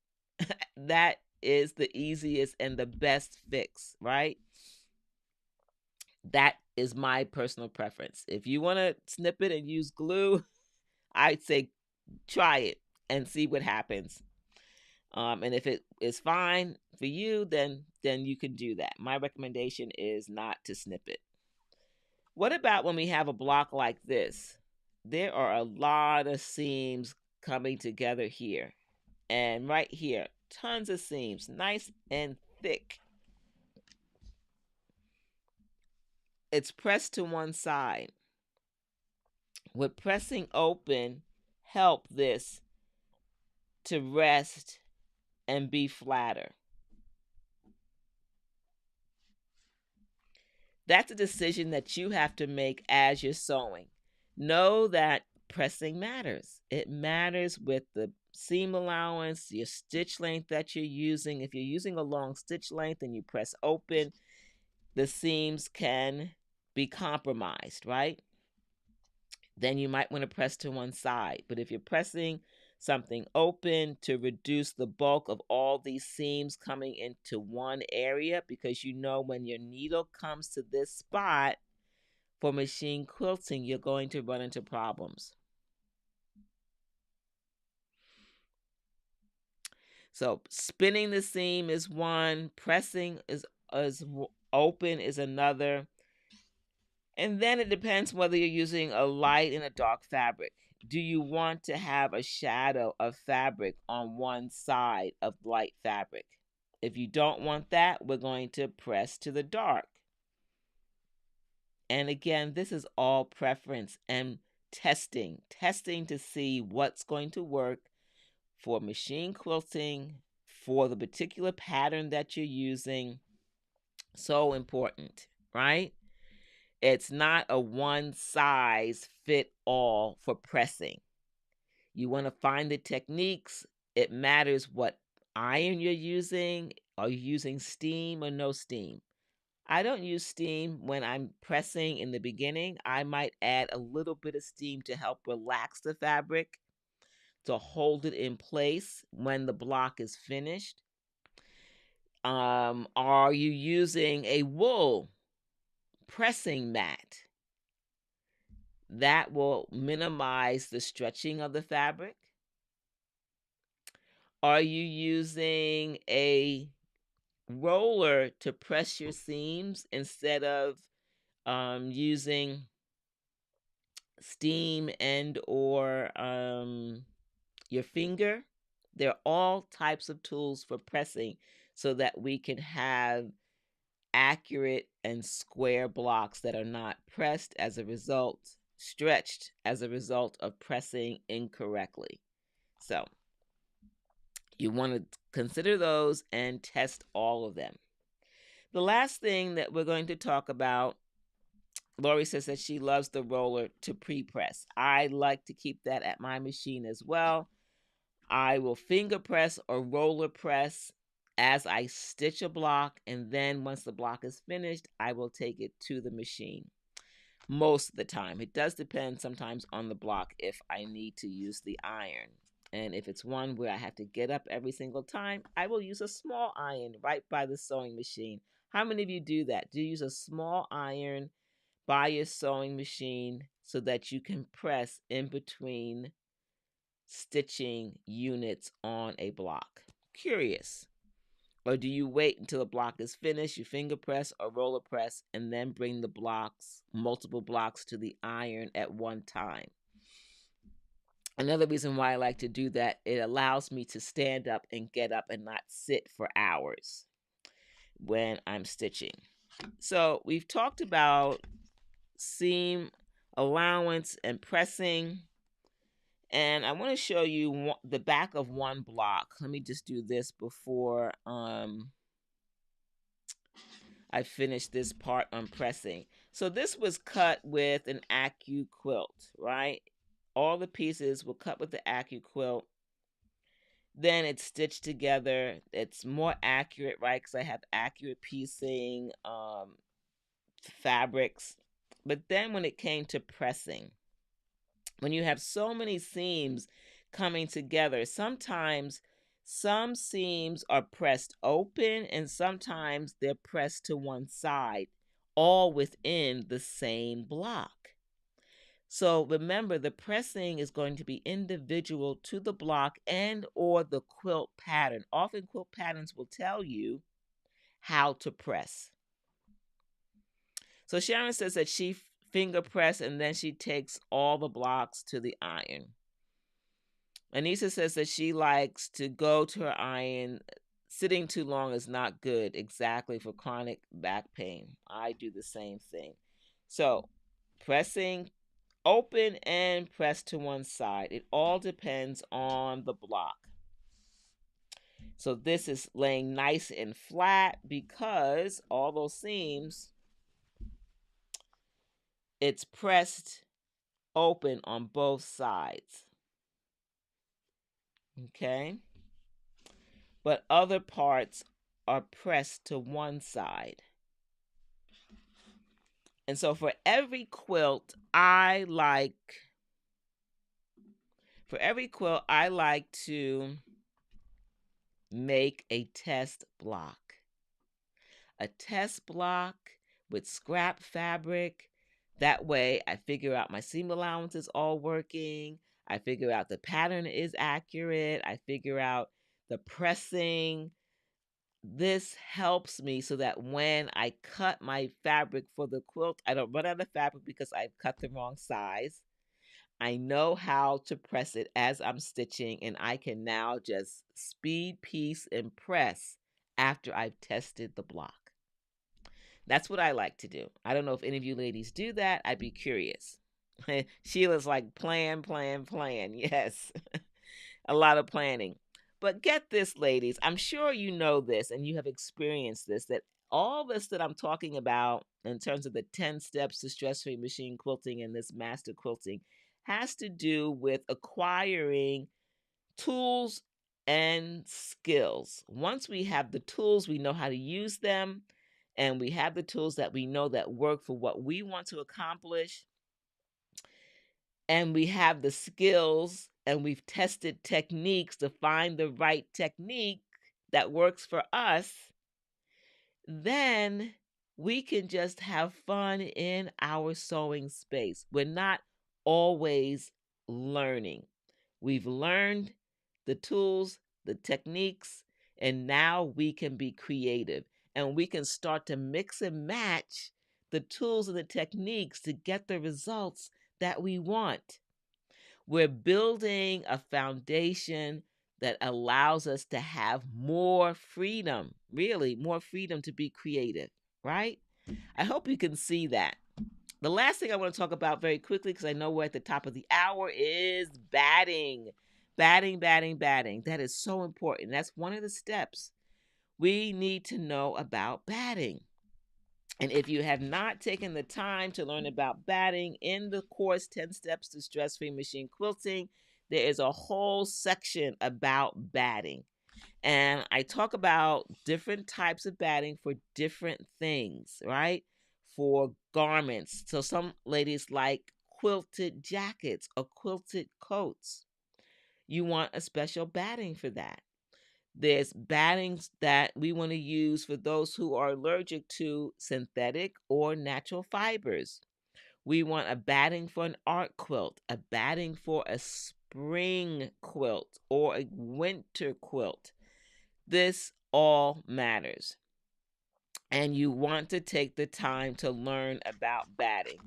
S1: That is the easiest and the best fix, right? That is my personal preference. If you want to snip it and use glue, I'd say try it and see what happens. And if it is fine for you, then you can do that. My recommendation is not to snip it. What about when we have a block like this? There are a lot of seams coming together here. And right here, tons of seams, nice and thick. It's pressed to one side. Would pressing open help this to rest and be flatter? That's a decision that you have to make as you're sewing. Know that pressing matters. It matters with the seam allowance, your stitch length that you're using. If you're using a long stitch length and you press open, the seams can be compromised, right? Then you might want to press to one side. But if you're pressing something open to reduce the bulk of all these seams coming into one area, because you know when your needle comes to this spot for machine quilting, you're going to run into problems. So spinning the seam is one, pressing is open is another. And then it depends whether you're using a light and a dark fabric. Do you want to have a shadow of fabric on one side of light fabric? If you don't want that, we're going to press to the dark. And again, this is all preference and testing to see what's going to work for machine quilting, for the particular pattern that you're using. So important, right? It's not a one size fit all for pressing. You want to find the techniques. It matters what iron you're using. Are you using steam or no steam? I don't use steam when I'm pressing in the beginning. I might add a little bit of steam to help relax the fabric, to hold it in place when the block is finished. Are you using a wool pressing mat? That will minimize the stretching of the fabric. Are you using a roller to press your seams instead of using steam and or your finger? There are all types of tools for pressing so that we can have accurate and square blocks that are not pressed as a result, stretched as a result of pressing incorrectly. So you want to consider those and test all of them. The last thing that we're going to talk about, Lori says that she loves the roller to pre-press. I like to keep that at my machine as well. I will finger press or roller press as I stitch a block, and then once the block is finished, I will take it to the machine. Most of the time. It does depend sometimes on the block if I need to use the iron. And if it's one where I have to get up every single time, I will use a small iron right by the sewing machine. How many of you do that? Do you use a small iron by your sewing machine so that you can press in between stitching units on a block? Curious. Or do you wait until the block is finished, you finger press or roller press, and then bring the blocks, multiple blocks, to the iron at one time? Another reason why I like to do that, it allows me to stand up and get up and not sit for hours when I'm stitching. So we've talked about seam allowance and pressing. And I want to show you the back of one block. Let me just do this before I finish this part on pressing. So this was cut with an AccuQuilt, right? All the pieces were cut with the AccuQuilt. Then it's stitched together. It's more accurate, right? Because I have accurate piecing, fabrics. But then when it came to pressing, when you have so many seams coming together, sometimes some seams are pressed open and sometimes they're pressed to one side, all within the same block. So remember, the pressing is going to be individual to the block and or the quilt pattern. Often quilt patterns will tell you how to press. So Sharon says that she finger press and then she takes all the blocks to the iron. Anissa says that she likes to go to her iron. Sitting too long is not good, exactly, for chronic back pain. I do the same thing. So pressing open and press to one side. It all depends on the block. So this is laying nice and flat because all those seams, it's pressed open on both sides. Okay? But other parts are pressed to one side. And so for every quilt, I like to make a test block. A test block with scrap fabric. That way I figure out my seam allowance is all working. I figure out the pattern is accurate. I figure out the pressing. This helps me so that when I cut my fabric for the quilt, I don't run out of fabric because I've cut the wrong size. I know how to press it as I'm stitching, and I can now just speed, piece, and press after I've tested the block. That's what I like to do. I don't know if any of you ladies do that. I'd be curious. Sheila's like, plan, plan, plan. Yes, a lot of planning. But get this, ladies, I'm sure you know this and you have experienced this, that All this that I'm talking about in terms of the 10 steps to stress-free machine quilting and this master quilting has to do with acquiring tools and skills. Once we have the tools, we know how to use them, and we have the tools that we know that work for what we want to accomplish, and we have the skills and we've tested techniques to find the right technique that works for us, then we can just have fun in our sewing space. We're not always learning. We've learned the tools, the techniques, and now we can be creative and we can start to mix and match the tools and the techniques to get the results that we want. We're building a foundation that allows us to have more freedom, really, more freedom to be creative, right? I hope you can see that. The last thing I want to talk about very quickly, because I know we're at the top of the hour, is batting. Batting, batting, batting. That is so important. That's one of the steps. We need to know about batting. And if you have not taken the time to learn about batting in the course 10 Steps to Stress-Free Machine Quilting, there is a whole section about batting. And I talk about different types of batting for different things, right? For garments. So some ladies like quilted jackets or quilted coats. You want a special batting for that. There's battings that we want to use for those who are allergic to synthetic or natural fibers. We want a batting for an art quilt, a batting for a spring quilt or a winter quilt. This all matters. And you want to take the time to learn about batting.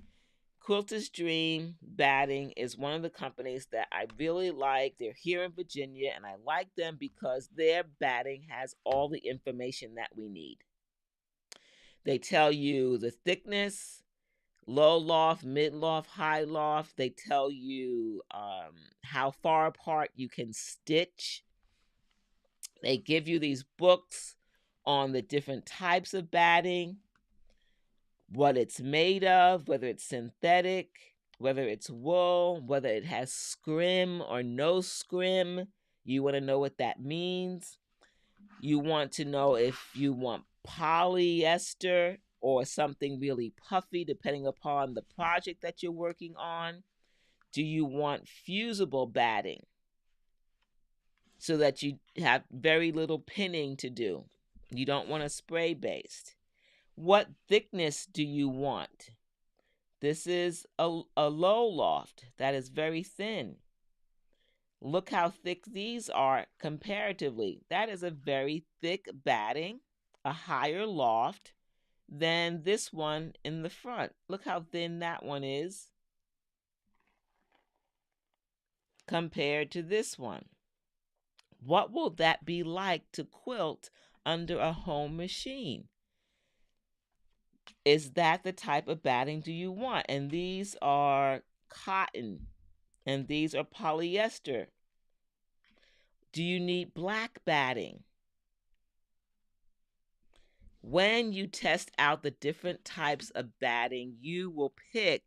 S1: Quilter's Dream Batting is one of the companies that I really like. They're here in Virginia, and I like them because their batting has all the information that we need. They tell you the thickness, low loft, mid loft, high loft. They tell you how far apart you can stitch. They give you these books on the different types of batting, what it's made of, whether it's synthetic, whether it's wool, whether it has scrim or no scrim. You want to know what that means. You want to know if you want polyester or something really puffy, depending upon the project that you're working on. Do you want fusible batting so that you have very little pinning to do? You don't want a spray based. What thickness do you want? This is a low loft that is very thin. Look how thick these are comparatively. That is a very thick batting, a higher loft than this one in the front. Look how thin that one is compared to this one. What will that be like to quilt under a home machine? Is that the type of batting do you want? And these are cotton and these are polyester. Do you need black batting? When you test out the different types of batting, you will pick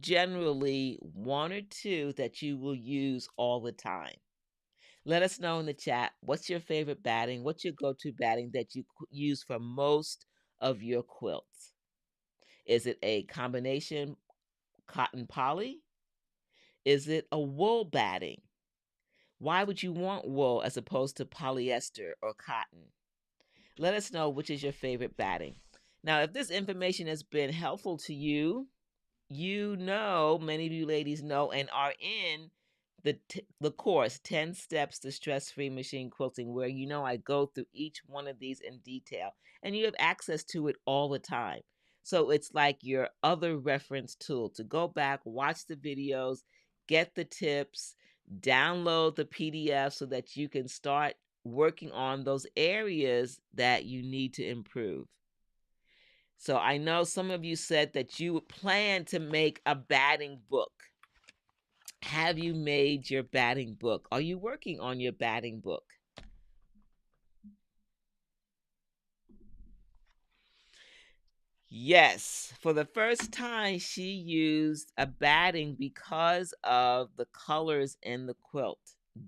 S1: generally one or two that you will use all the time. Let us know in the chat, what's your favorite batting? What's your go-to batting that you use for most of your quilts? Is it a combination cotton poly? Is it a wool batting? Why would you want wool as opposed to polyester or cotton? Let us know which is your favorite batting. Now, if this information has been helpful to you, you know, many of you ladies know and are in the course 10 Steps to Stress-Free Machine Quilting, where you know I go through each one of these in detail and you have access to it all the time. So it's like your other reference tool to go back, watch the videos, get the tips, download the PDF so that you can start working on those areas that you need to improve. So I know some of you said that you would plan to make a batting book. Have you made your batting book? Are you working on your batting book? Yes, for the first time, she used a batting because of the colors in the quilt,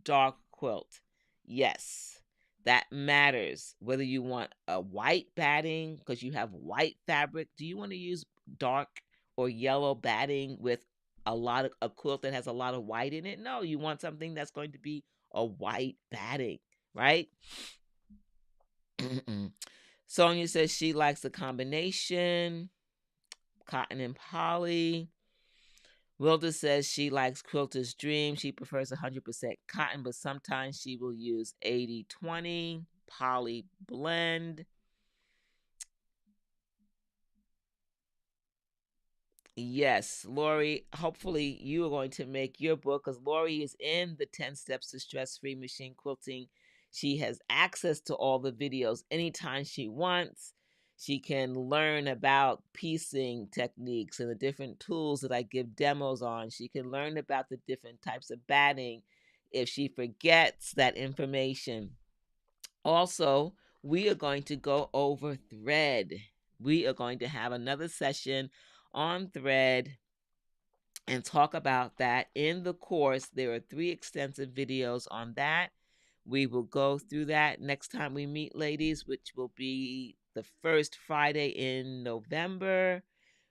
S1: dark quilt. Yes, that matters. Whether you want a white batting because you have white fabric, do you want to use dark or yellow batting with a quilt that has a lot of white in it? No, you want something that's going to be a white batting, right? Sonia says she likes the combination cotton and poly. Wilda says she likes Quilter's Dream. She prefers 100% cotton, but sometimes she will use 80/20 poly blend. Yes, Lori, hopefully you are going to make your book because Lori is in the 10 Steps to Stress Free Machine Quilting. She has access to all the videos anytime she wants. She can learn about piecing techniques and the different tools that I give demos on. She can learn about the different types of batting if she forgets that information. Also, we are going to go over thread. We are going to have another session on thread and talk about that in the course. There are 3 extensive videos on that. We will go through that next time we meet, ladies, which will be the first Friday in November.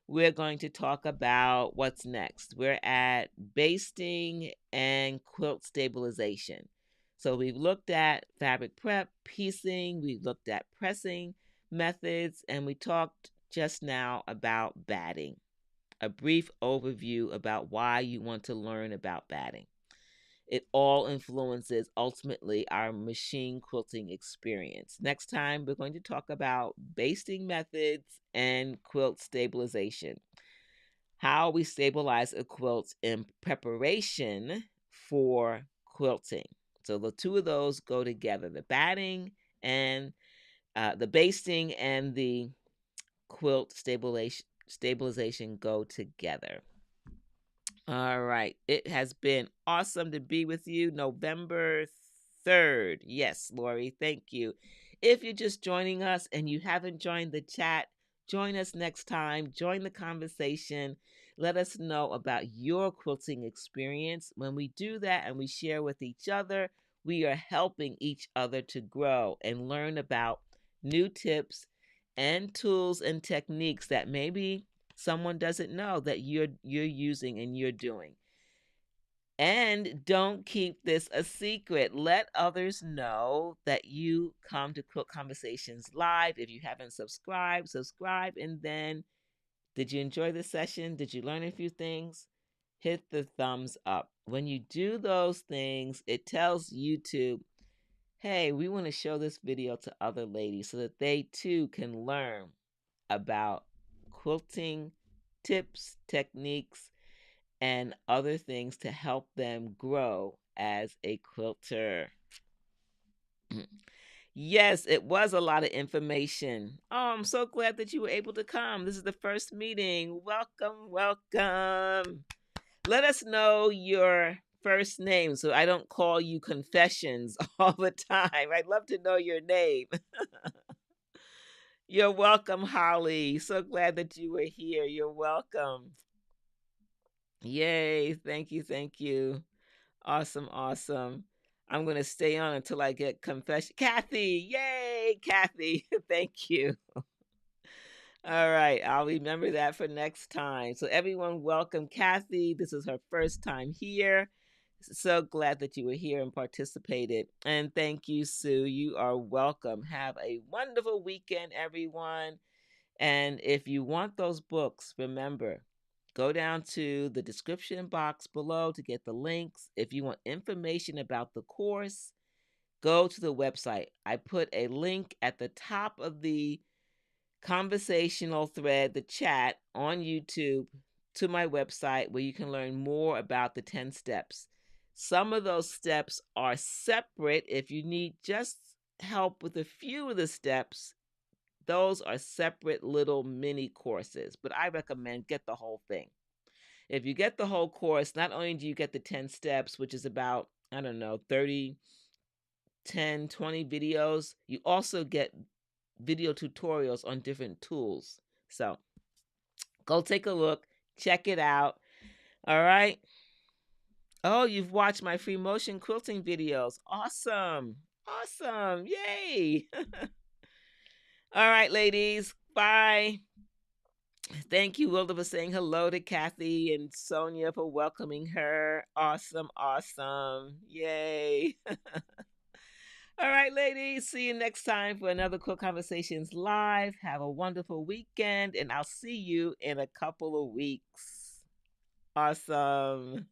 S1: We're going to talk about what's next. We're at basting and quilt stabilization. So we've looked at fabric prep, piecing, we've looked at pressing methods, and we talked just now about batting. A brief overview about why you want to learn about batting. It all influences ultimately our machine quilting experience. Next time, we're going to talk about basting methods and quilt stabilization. How we stabilize a quilt in preparation for quilting. So the two of those go together, the batting and the basting and the quilt stabilization go together. All right. It has been awesome to be with you. November 3rd. Yes, Lori, thank you. If you're just joining us and you haven't joined the chat, join us next time. Join the conversation. Let us know about your quilting experience. When we do that and we share with each other, we are helping each other to grow and learn about new tips and tools and techniques that maybe someone doesn't know that you're using and you're doing. And don't keep this a secret. Let others know that you come to Quilt Conversations live. If you haven't subscribed, subscribe. And then, did you enjoy the session? Did you learn a few things? Hit the thumbs up. When you do those things, it tells YouTube, hey, we want to show this video to other ladies so that they too can learn about quilting tips, techniques, and other things to help them grow as a quilter. Yes, it was a lot of information. Oh, I'm so glad that you were able to come. This is the first meeting. Welcome, welcome. Let us know your first name so I don't call you Confessions all the time. I'd love to know your name. You're welcome, Holly. So glad that you were here. You're welcome. Yay. Thank you. Thank you. Awesome. Awesome. I'm going to stay on until I get confession. Kathy. Yay. Kathy. Thank you. All right. I'll remember that for next time. So, everyone, welcome Kathy. This is her first time here. So glad that you were here and participated. And thank you, Sue. You are welcome. Have a wonderful weekend, everyone. And if you want those books, remember, go down to the description box below to get the links. If you want information about the course, go to the website. I put a link at the top of the conversational thread, the chat on YouTube, to my website where you can learn more about the 10 steps. Some of those steps are separate. If you need just help with a few of the steps, those are separate little mini courses, but I recommend get the whole thing. If you get the whole course, not only do you get the 10 steps, which is about, I don't know, 30, 10, 20 videos, you also get video tutorials on different tools. So Go take a look, check it out. All right. Oh, you've watched my free motion quilting videos. Awesome. Awesome. Yay. All right, ladies. Bye. Thank you, Wilda, for saying hello to Kathy and Sonia for welcoming her. Awesome. Awesome. Yay. All right, ladies. See you next time for another Quilt Conversations Live. Have a wonderful weekend, and I'll see you in a couple of weeks. Awesome.